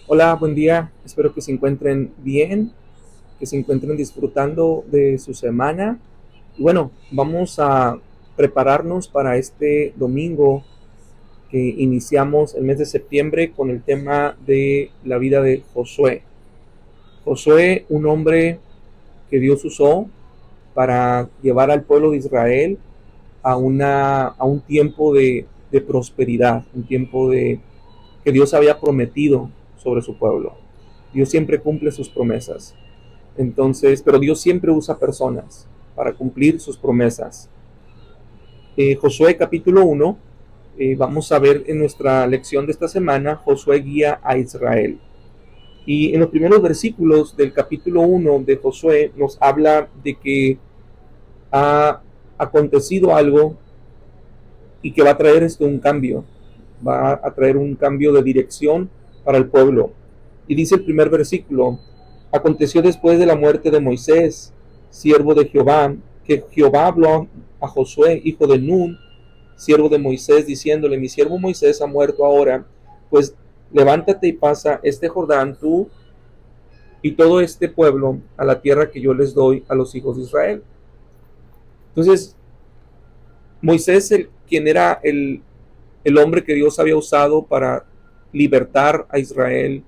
Hola, buen día. Espero que se encuentren bien, que se encuentren disfrutando de su semana. Y bueno, vamos a prepararnos para este domingo que iniciamos el mes de septiembre con el tema de la vida de Josué. Josué, un hombre que Dios usó para llevar al pueblo de Israel a un tiempo de prosperidad, un tiempo que Dios había prometido sobre su pueblo. Dios siempre cumple sus promesas. Entonces, pero Dios siempre usa personas para cumplir sus promesas. Josué capítulo 1, vamos a ver en nuestra lección de esta semana, Josué guía a Israel. Y en los primeros versículos del capítulo 1 de Josué nos habla de que ha acontecido algo y que va a traer un cambio, va a traer un cambio de dirección para el pueblo. Y dice el primer versículo: aconteció después de la muerte de Moisés, siervo de Jehová, que Jehová habló a Josué, hijo de Nun, siervo de Moisés, diciéndole: mi siervo Moisés ha muerto ahora, pues levántate y pasa este Jordán tú y todo este pueblo a la tierra que yo les doy a los hijos de Israel. Entonces, Moisés, quien era el hombre que Dios había usado para libertar a Israel,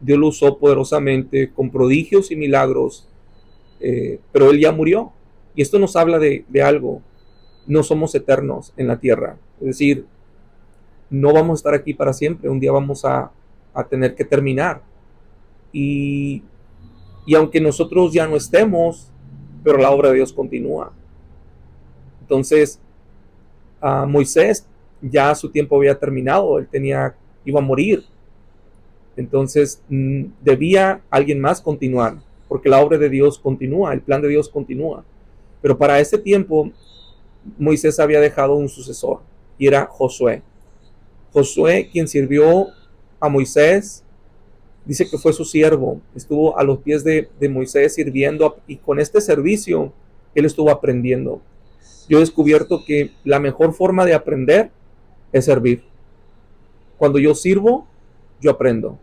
Dios lo usó poderosamente con prodigios y milagros, pero él ya murió. Y esto nos habla de algo: no somos eternos en la tierra, es decir, no vamos a estar aquí para siempre, un día vamos a tener que terminar. Y, y aunque nosotros ya no estemos, pero la obra de Dios continúa. Entonces, Moisés ya su tiempo había terminado, iba a morir. Entonces debía alguien más continuar, porque la obra de Dios continúa, el plan de Dios continúa. Pero para ese tiempo Moisés había dejado un sucesor, y era Josué. Josué, quien sirvió a Moisés, dice que fue su siervo, estuvo a los pies de Moisés sirviendo, y con este servicio él estuvo aprendiendo. Yo he descubierto que la mejor forma de aprender es servir. Cuando yo sirvo, yo aprendo.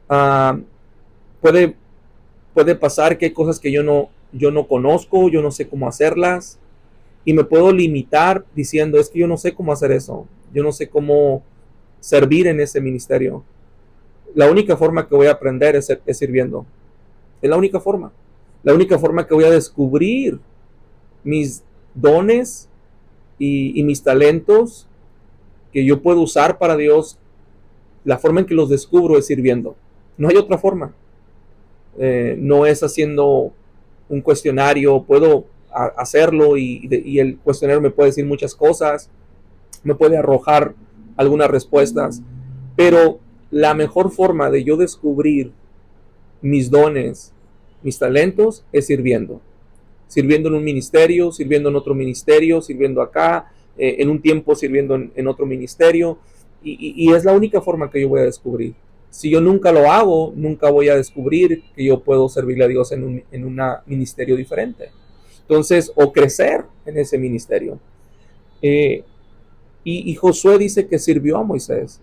Ah, puede, puede pasar que hay cosas que yo no conozco, yo no sé cómo hacerlas, y me puedo limitar diciendo: es que yo no sé cómo hacer eso, yo no sé cómo servir en ese ministerio. La única forma que voy a aprender es sirviendo. Es la única forma. La única forma que voy a descubrir mis dones y mis talentos que yo puedo usar para Dios, la forma en que los descubro es sirviendo. No hay otra forma. No es haciendo un cuestionario, puedo hacerlo y el cuestionario me puede decir muchas cosas, me puede arrojar algunas respuestas, pero la mejor forma de yo descubrir mis dones, mis talentos, es sirviendo. Sirviendo en un ministerio, sirviendo en otro ministerio, sirviendo acá, en un tiempo sirviendo en otro ministerio, y es la única forma que yo voy a descubrir. Si yo nunca lo hago, nunca voy a descubrir que yo puedo servirle a Dios en un ministerio diferente. Entonces, o crecer en ese ministerio. Eh, y Josué dice que sirvió a Moisés.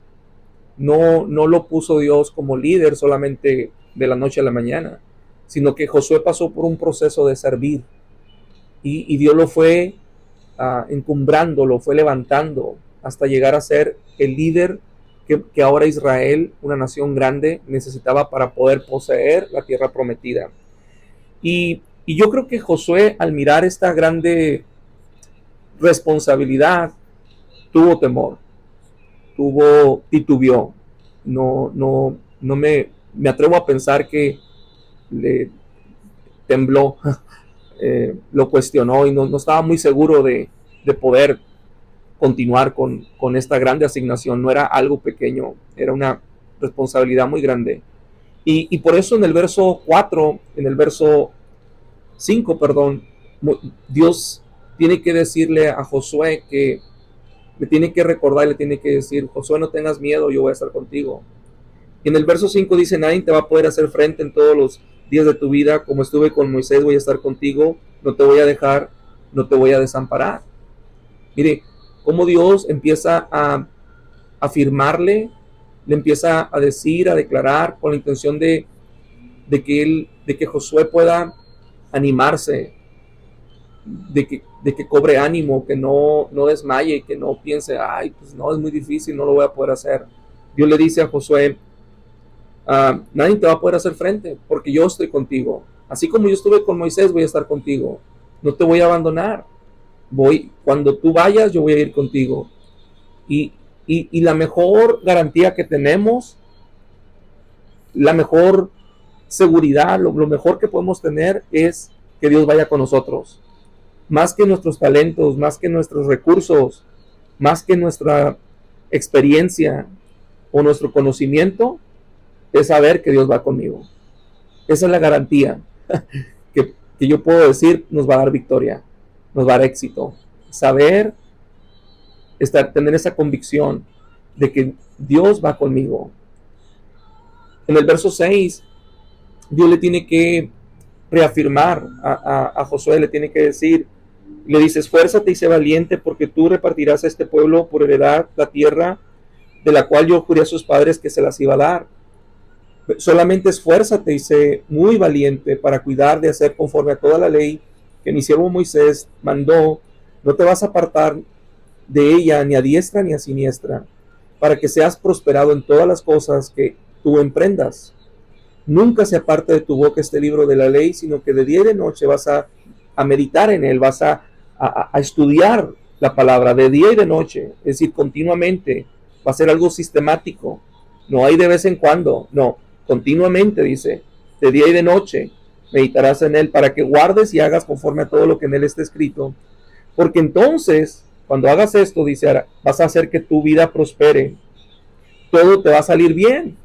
No lo puso Dios como líder solamente de la noche a la mañana, sino que Josué pasó por un proceso de servir. Y Dios lo fue encumbrando, lo fue levantando hasta llegar a ser el líder que ahora Israel, una nación grande, necesitaba para poder poseer la tierra prometida. Y yo creo que Josué, al mirar esta grande responsabilidad, tuvo temor, titubeó. Me atrevo a pensar que le tembló, lo cuestionó y no estaba muy seguro de poder continuar con esta grande asignación. No era algo pequeño, era una responsabilidad muy grande. Y por eso en el verso 4, en el verso 5, perdón, Dios tiene que decirle a Josué que le tiene que recordar, le tiene que decir: Josué, no tengas miedo, yo voy a estar contigo. Y en el verso 5 dice: nadie te va a poder hacer frente en todos los días de tu vida, como estuve con Moisés, voy a estar contigo, no te voy a dejar, no te voy a desamparar. Mire, cómo Dios empieza a afirmarle le empieza a decir, a declarar, con la intención de que Josué pueda animarse, de que cobre ánimo, que no desmaye, que no piense, ay, pues no, es muy difícil, no lo voy a poder hacer. Dios le dice a Josué, nadie te va a poder hacer frente, porque yo estoy contigo. Así como yo estuve con Moisés, voy a estar contigo. No te voy a abandonar. Cuando tú vayas, yo voy a ir contigo. Y la mejor garantía que tenemos, la mejor seguridad, lo mejor que podemos tener es que Dios vaya con nosotros. Más que nuestros talentos, más que nuestros recursos, más que nuestra experiencia o nuestro conocimiento, es saber que Dios va conmigo. Esa es la garantía que yo puedo decir nos va a dar victoria, nos va a dar éxito. Saber, tener esa convicción de que Dios va conmigo. En el verso 6, Dios le tiene que reafirmar a Josué, le tiene que decir, le dice, esfuérzate y sé valiente, porque tú repartirás a este pueblo por heredad la tierra de la cual yo juré a sus padres que se las iba a dar. Solamente esfuérzate y sé muy valiente para cuidar de hacer conforme a toda la ley que mi siervo Moisés mandó. No te vas a apartar de ella ni a diestra ni a siniestra, para que seas prosperado en todas las cosas que tú emprendas. Nunca se aparte de tu boca este libro de la ley, sino que de día y de noche vas a meditar en él, vas a estudiar la palabra de día y de noche, es decir, continuamente. Va a ser algo sistemático, no hay de vez en cuando, no, continuamente, dice, de día y de noche meditarás en él, para que guardes y hagas conforme a todo lo que en él está escrito, porque entonces, cuando hagas esto, dice, vas a hacer que tu vida prospere, todo te va a salir bien.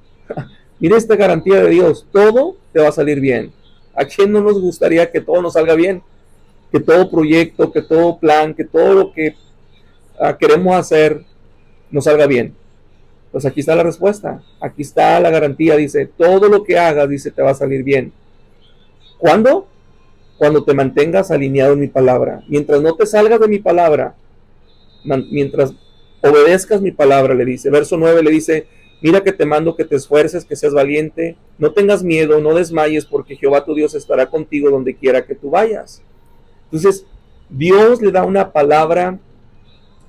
Mira esta garantía de Dios, todo te va a salir bien. ¿A quién no nos gustaría que todo nos salga bien? Que todo proyecto, que todo plan, que todo lo que queremos hacer nos salga bien. Pues aquí está la respuesta, aquí está la garantía, dice, todo lo que hagas, dice, te va a salir bien. ¿Cuándo? Cuando te mantengas alineado en mi palabra. Mientras no te salgas de mi palabra, mientras obedezcas mi palabra, le dice. Verso 9 le dice, mira que te mando que te esfuerces, que seas valiente, no tengas miedo, no desmayes, porque Jehová tu Dios estará contigo donde quiera que tú vayas. Entonces, Dios le da una palabra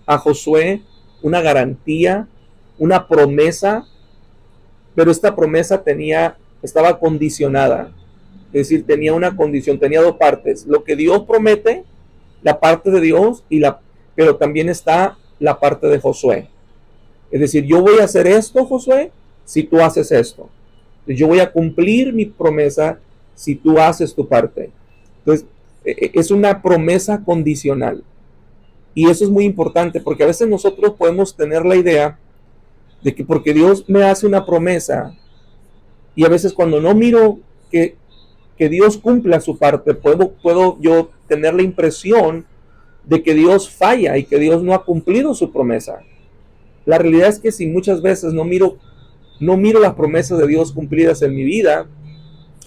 a Josué, una garantía, una promesa, pero esta promesa estaba condicionada. Es decir, tenía una condición, tenía dos partes. Lo que Dios promete, la parte de Dios, pero también está la parte de Josué. Es decir, yo voy a hacer esto, Josué, si tú haces esto. Yo voy a cumplir mi promesa si tú haces tu parte. Entonces, es una promesa condicional. Y eso es muy importante, porque a veces nosotros podemos tener la idea de que porque Dios me hace una promesa, y a veces cuando no miro que Dios cumpla su parte, puedo yo tener la impresión de que Dios falla y que Dios no ha cumplido su promesa. La realidad es que si muchas veces no miro las promesas de Dios cumplidas en mi vida,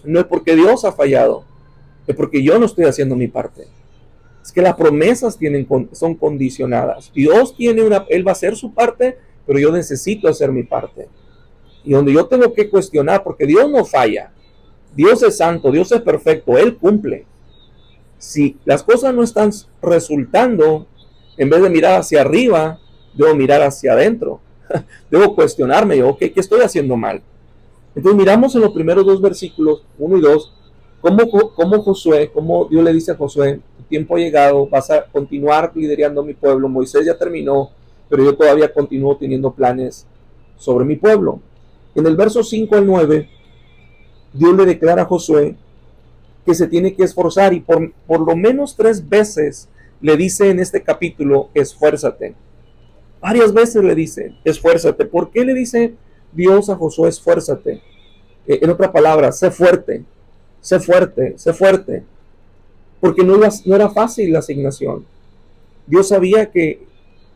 no es porque Dios ha fallado, es porque yo no estoy haciendo mi parte. Es que las promesas son condicionadas. Dios Él va a hacer su parte, pero yo necesito hacer mi parte. Y donde yo tengo que cuestionar, porque Dios no falla, Dios es santo, Dios es perfecto, Él cumple. Si las cosas no están resultando, en vez de mirar hacia arriba, debo mirar hacia adentro. Debo cuestionarme, ¿qué estoy haciendo mal? Entonces miramos en los primeros dos versículos, 1 y 2, cómo Dios le dice a Josué, tu tiempo ha llegado, vas a continuar liderando mi pueblo, Moisés ya terminó, pero yo todavía continúo teniendo planes sobre mi pueblo. En el verso 5 al 9, Dios le declara a Josué que se tiene que esforzar, y por lo menos 3 veces le dice en este capítulo, esfuérzate. Varias veces le dice, esfuérzate. ¿Por qué le dice Dios a Josué, esfuérzate? En otra palabra, sé fuerte, sé fuerte, sé fuerte. Porque no era fácil la asignación. Dios sabía que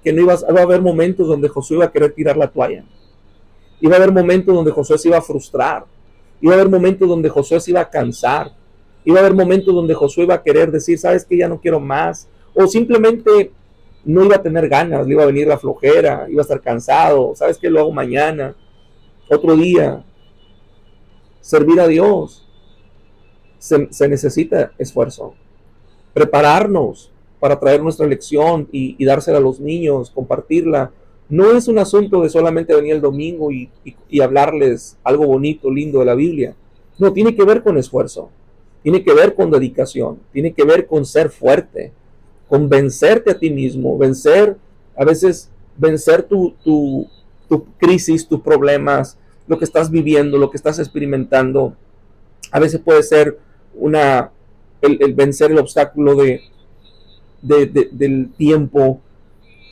iba a haber momentos donde Josué iba a querer tirar la toalla. Iba a haber momentos donde Josué se iba a frustrar. Iba a haber momentos donde Josué se iba a cansar. Iba a haber momentos donde Josué iba a querer decir, ¿sabes qué? Ya no quiero más. O simplemente no iba a tener ganas, le iba a venir la flojera, iba a estar cansado, ¿sabes qué? Lo hago mañana. otro día, servir a Dios, se necesita esfuerzo. Prepararnos para traer nuestra lección y dársela a los niños, compartirla. No es un asunto de solamente venir el domingo y hablarles algo bonito, lindo de la Biblia. No, tiene que ver con esfuerzo, tiene que ver con dedicación, tiene que ver con ser fuerte, con vencerte a ti mismo, a veces vencer tu crisis, tus problemas, lo que estás viviendo, lo que estás experimentando. A veces puede ser el vencer el obstáculo del tiempo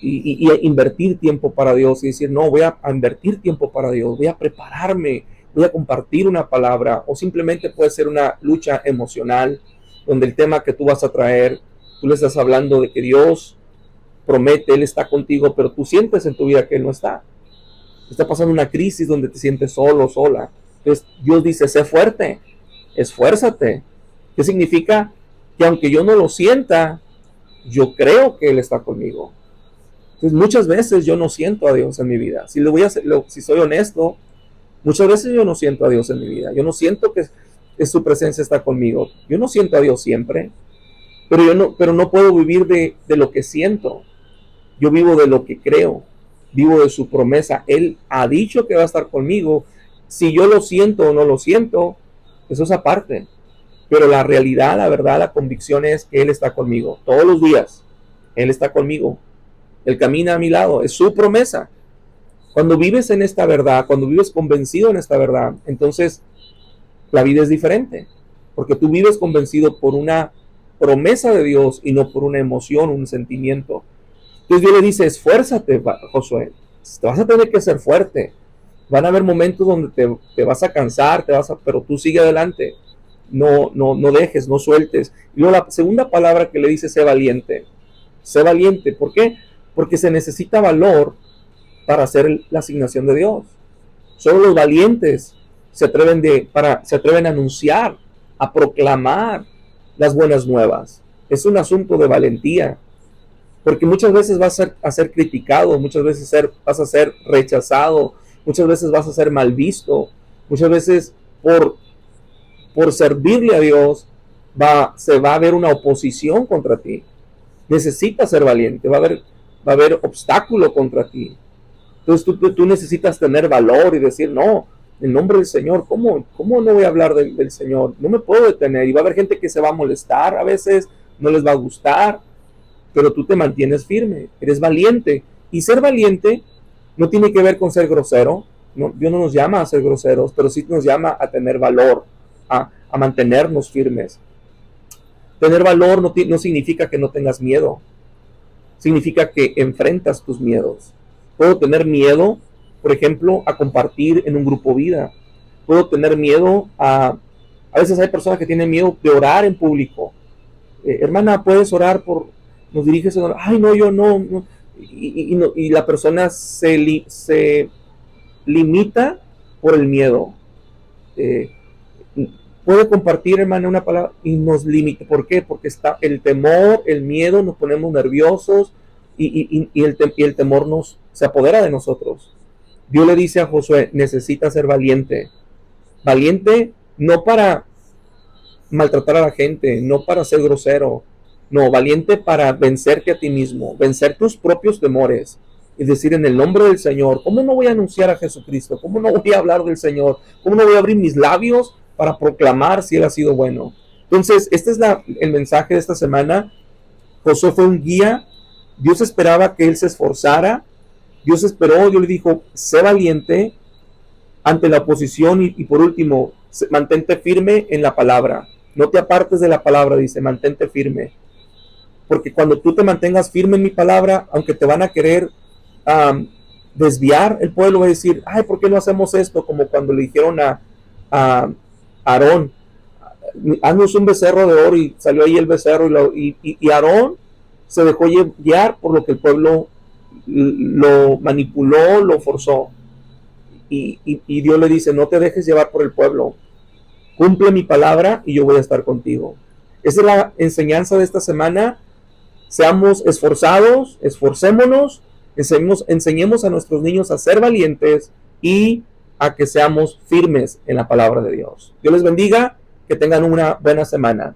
y invertir tiempo para Dios y decir, no, voy a invertir tiempo para Dios, voy a prepararme, voy a compartir una palabra, o simplemente puede ser una lucha emocional donde el tema que tú vas a traer, tú le estás hablando de que Dios promete, Él está contigo, pero tú sientes en tu vida que Él no está. Está pasando una crisis donde te sientes solo, sola. Entonces Dios dice, sé fuerte, esfuérzate. ¿Qué significa? Que aunque yo no lo sienta, yo creo que Él está conmigo. Entonces muchas veces yo no siento a Dios en mi vida. Si soy honesto, muchas veces yo no siento a Dios en mi vida. Yo no siento que su presencia está conmigo. Yo no siento a Dios siempre, pero no puedo vivir de lo que siento. Yo vivo de lo que creo, vivo de su promesa. Él ha dicho que va a estar conmigo. Si yo lo siento o no lo siento, eso es aparte. Pero la realidad, la verdad, la convicción es que Él está conmigo. Todos los días, Él está conmigo. Él camina a mi lado, es su promesa. Cuando vives en esta verdad, cuando vives convencido en esta verdad, entonces la vida es diferente. Porque tú vives convencido por una promesa de Dios y no por una emoción, un sentimiento. Entonces Dios le dice, esfuérzate, Josué, te vas a tener que ser fuerte. Van a haber momentos donde te vas a cansar, pero tú sigue adelante. No dejes, no sueltes. Y luego la segunda palabra que le dice, sé valiente. Sé valiente, ¿por qué? Porque se necesita valor para hacer la asignación de Dios. Solo los valientes se atreven a anunciar, a proclamar las buenas nuevas. Es un asunto de valentía. Porque muchas veces vas a ser criticado, muchas veces vas a ser rechazado, muchas veces vas a ser mal visto, muchas veces por servirle a Dios se va a ver una oposición contra ti. Necesitas ser valiente, va a haber obstáculo contra ti. Entonces tú necesitas tener valor y decir, no, en nombre del Señor, ¿cómo no voy a hablar del Señor? No me puedo detener. Y va a haber gente que se va a molestar a veces, no les va a gustar, pero tú te mantienes firme, eres valiente. Y ser valiente no tiene que ver con ser grosero. No, Dios no nos llama a ser groseros, pero sí nos llama a tener valor, a mantenernos firmes. Tener valor no significa que no tengas miedo, significa que enfrentas tus miedos. Puedo tener miedo, por ejemplo, a compartir en un grupo vida. Puedo tener miedo a veces hay personas que tienen miedo de orar en público. Hermana, ¿puedes orar nos diriges a orar? Ay, no, yo no. Y la persona se limita por el miedo. Puede compartir, hermana, una palabra y nos limita. ¿Por qué? Porque está el temor, el miedo, nos ponemos nerviosos y el temor se apodera de nosotros. Dios le dice a Josué, necesitas ser valiente. Valiente no para maltratar a la gente, no para ser grosero, no, valiente para vencerte a ti mismo, vencer tus propios temores y decir en el nombre del Señor, ¿cómo no voy a anunciar a Jesucristo? ¿Cómo no voy a hablar del Señor? ¿Cómo no voy a abrir mis labios para proclamar si Él ha sido bueno? Entonces, este es el mensaje de esta semana. Josué fue un guía. Dios esperaba que él se esforzara. Dios le dijo, sé valiente ante la oposición y por último, mantente firme en la palabra. No te apartes de la palabra, dice, mantente firme. Porque cuando tú te mantengas firme en mi palabra, aunque te van a querer desviar, el pueblo va a decir, ay, ¿por qué no hacemos esto? Como cuando le dijeron a Aarón, haznos un becerro de oro, y salió ahí el becerro y Aarón se dejó guiar por lo que el pueblo lo manipuló, lo forzó. Y Dios le dice, no te dejes llevar por el pueblo, cumple mi palabra y yo voy a estar contigo. Esa es la enseñanza de esta semana. Seamos esforcémonos, enseñemos a nuestros niños a ser valientes y a que seamos firmes en la palabra de Dios. Dios les bendiga, que tengan una buena semana.